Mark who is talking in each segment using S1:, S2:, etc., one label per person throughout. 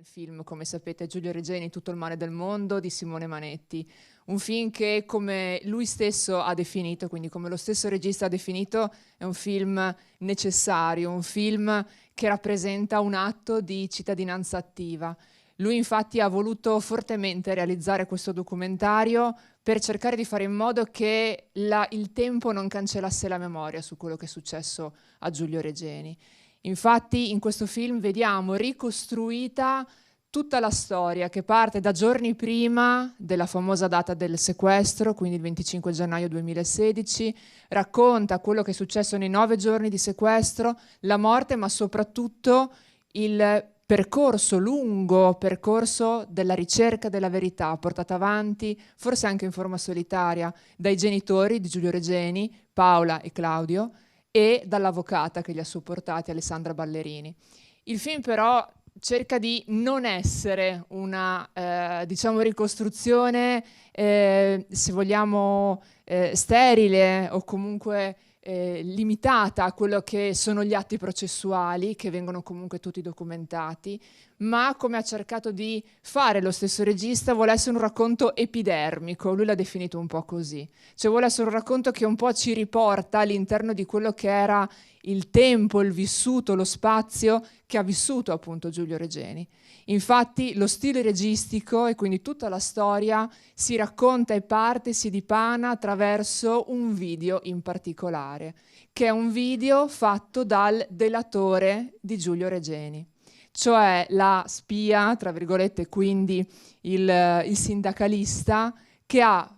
S1: nel film, come sapete, Giulio Regeni, Tutto il male del mondo di Simone Manetti. Un film che, come lui stesso ha definito, quindi come lo stesso regista ha definito, è un film necessario, un film che rappresenta un atto di cittadinanza attiva. Lui infatti ha voluto fortemente realizzare questo documentario per cercare di fare in modo che il tempo non cancellasse la memoria su quello che è successo a Giulio Regeni. Infatti in questo film vediamo ricostruita tutta la storia che parte da giorni prima della famosa data del sequestro, quindi il 25 gennaio 2016, racconta quello che è successo nei 9 giorni di sequestro, la morte, ma soprattutto il percorso, lungo percorso della ricerca della verità, portata avanti, forse anche in forma solitaria, dai genitori di Giulio Regeni, Paola e Claudio, e dall'avvocata che li ha supportati, Alessandra Ballerini. Il film però cerca di non essere una diciamo ricostruzione se vogliamo sterile o comunque limitata a quello che sono gli atti processuali, che vengono comunque tutti documentati, ma come ha cercato di fare lo stesso regista vuole essere un racconto epidermico, lui l'ha definito un po' così, cioè vuole essere un racconto che un po' ci riporta all'interno di quello che era il tempo, il vissuto, lo spazio che ha vissuto appunto Giulio Regeni. Infatti lo stile registico e quindi tutta la storia si racconta e parte, si dipana attraverso un video in particolare, che è un video fatto dal delatore di Giulio Regeni, cioè la spia, tra virgolette, quindi il sindacalista che ha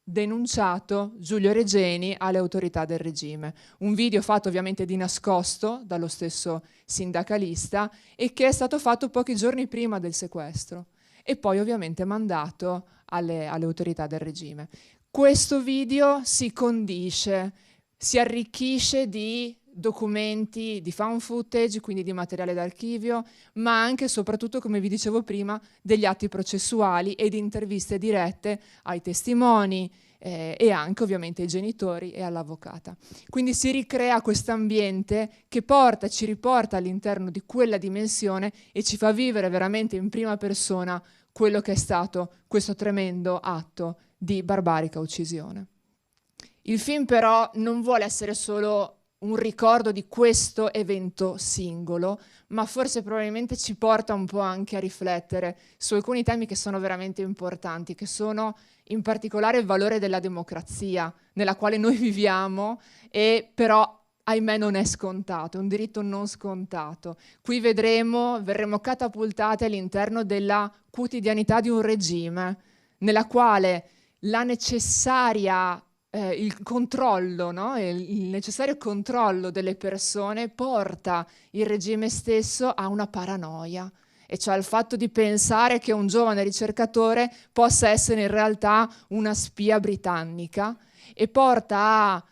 S1: denunciato Giulio Regeni alle autorità del regime. Un video fatto ovviamente di nascosto dallo stesso sindacalista e che è stato fatto pochi giorni prima del sequestro e poi ovviamente mandato alle autorità del regime. Questo video si condisce, si arricchisce di documenti, di found footage, quindi di materiale d'archivio, ma anche e soprattutto, come vi dicevo prima, degli atti processuali e di interviste dirette ai testimoni e anche ovviamente ai genitori e all'avvocata. Quindi si ricrea questo ambiente che ci riporta all'interno di quella dimensione e ci fa vivere veramente in prima persona quello che è stato questo tremendo atto di barbarica uccisione. Il film però non vuole essere solo un ricordo di questo evento singolo, ma forse probabilmente ci porta un po' anche a riflettere su alcuni temi che sono veramente importanti, che sono in particolare il valore della democrazia, nella quale noi viviamo, e però ahimè non è scontato, è un diritto non scontato. Qui verremo catapultati all'interno della quotidianità di un regime, nella quale la necessaria il controllo, no? Il necessario controllo delle persone porta il regime stesso a una paranoia, e cioè al fatto di pensare che un giovane ricercatore possa essere in realtà una spia britannica, e porta a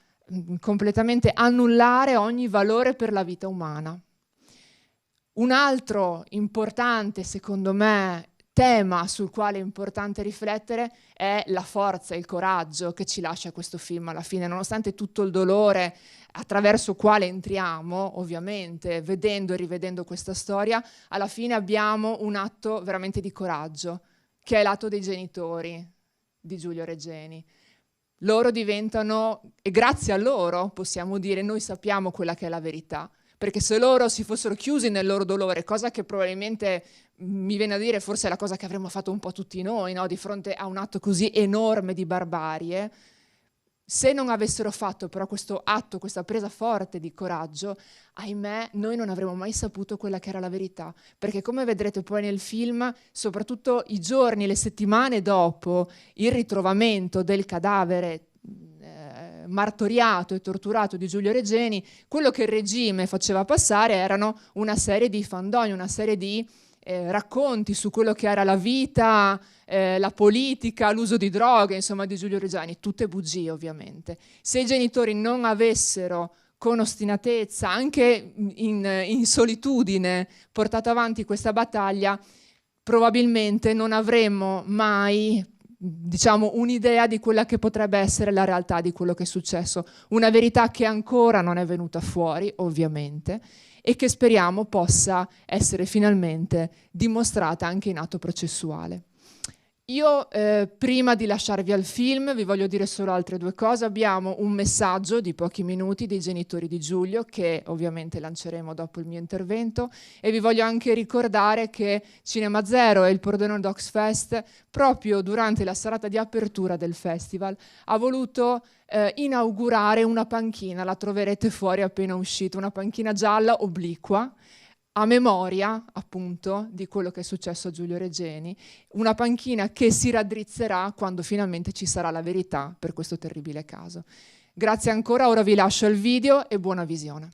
S1: completamente annullare ogni valore per la vita umana. Un altro importante, secondo me, tema sul quale è importante riflettere è la forza e il coraggio che ci lascia questo film alla fine, nonostante tutto il dolore attraverso il quale entriamo, ovviamente, vedendo e rivedendo questa storia, alla fine abbiamo un atto veramente di coraggio, che è l'atto dei genitori di Giulio Regeni. Loro diventano, e grazie a loro possiamo dire, noi sappiamo quella che è la verità, perché se loro si fossero chiusi nel loro dolore, cosa che probabilmente mi viene a dire forse è la cosa che avremmo fatto un po' tutti noi, no? Di fronte a un atto così enorme di barbarie, se non avessero fatto però questo atto, questa presa forte di coraggio, ahimè, noi non avremmo mai saputo quella che era la verità, perché come vedrete poi nel film, soprattutto i giorni, le settimane dopo il ritrovamento del cadavere martoriato e torturato di Giulio Regeni, quello che il regime faceva passare erano una serie di fandonie, una serie di racconti su quello che era la vita, la politica, l'uso di droghe, insomma, di Giulio Regeni, tutte bugie ovviamente. Se i genitori non avessero con ostinatezza, anche in solitudine, portato avanti questa battaglia, probabilmente non avremmo mai, diciamo, un'idea di quella che potrebbe essere la realtà di quello che è successo, una verità che ancora non è venuta fuori, ovviamente, e che speriamo possa essere finalmente dimostrata anche in atto processuale. Io, prima di lasciarvi al film, vi voglio dire solo altre due cose. Abbiamo un messaggio di pochi minuti dei genitori di Giulio, che ovviamente lanceremo dopo il mio intervento, e vi voglio anche ricordare che Cinema Zero e il Pordenone Docs Fest, proprio durante la serata di apertura del festival, ha voluto inaugurare una panchina, la troverete fuori appena uscita, una panchina gialla obliqua, a memoria, appunto, di quello che è successo a Giulio Regeni, una panchina che si raddrizzerà quando finalmente ci sarà la verità per questo terribile caso. Grazie ancora, ora vi lascio il video e buona visione.